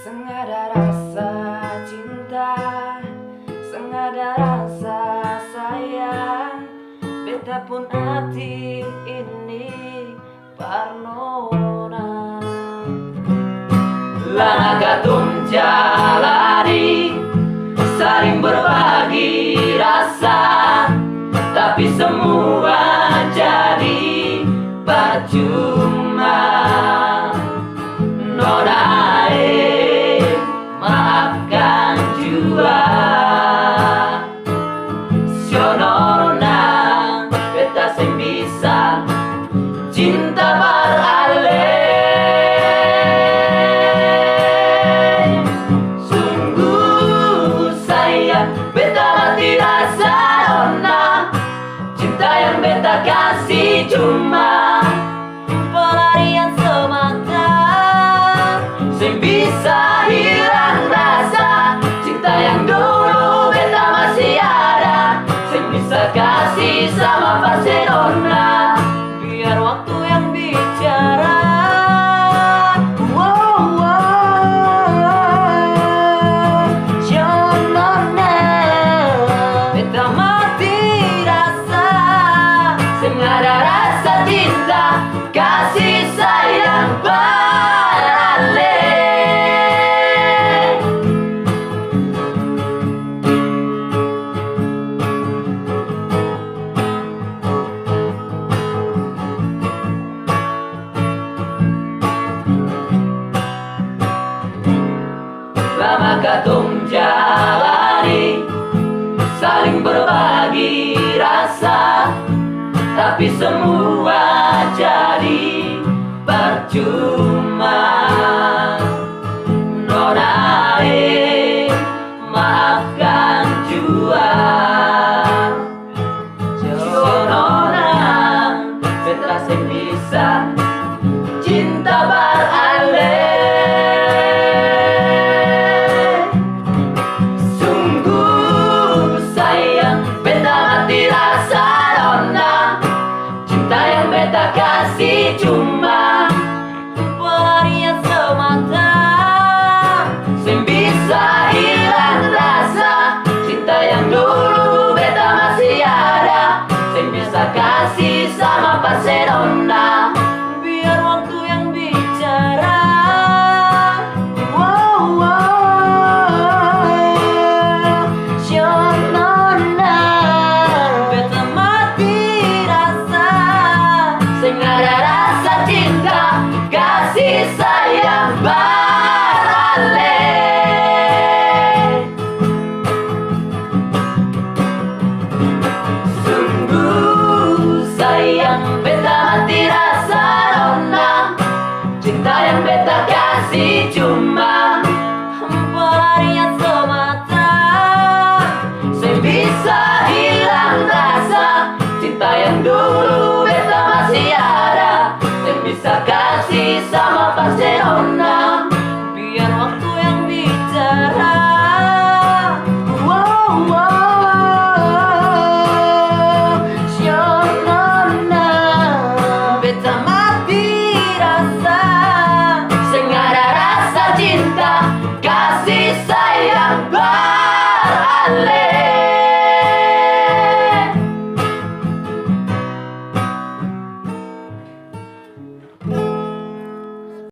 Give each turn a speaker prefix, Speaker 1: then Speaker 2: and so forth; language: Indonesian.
Speaker 1: Sengada rasa cinta, sengada rasa sayang, beta pun hati ini parnona. Lana katung jalani, saling berbagi rasa, tapi semua jadi percuma. Nona maafkan jua, sionona beta sing bisa cinta beralih. Sungguh sayang beta mati rasa nona, cinta yang beta kasih cuma pelarian semata, sing bisa hilang rasa cinta yang dulu beta masih ada, sing bisa kasih sama Barcelona. Biar waktu yang bicara. Jonona beta mati rasa, sing ada rasa cinta kasih sayang beralih. Lama katung jalani, saling berbagi rasa, tapi semua jadi percuma. Nona maafkan jua, nona beta sing bisa cinta beralih. Beta kasih cuma pelarian semata, sing bisa hilang rasa cinta yang dulu beta masih ada, sing bisa kasih sama Barcelona. Biar waktu yang bicara. Jonona beta mati rasa, sing ada rasa cinta kasih sayang beralih. Sungguh sayang beta mati rasa nona, cinta yang beta kasih cuma pelarian semata, sing bisa hilang rasa cinta yang dulu beta masih ada, sing bisa kasih sama Barcelona.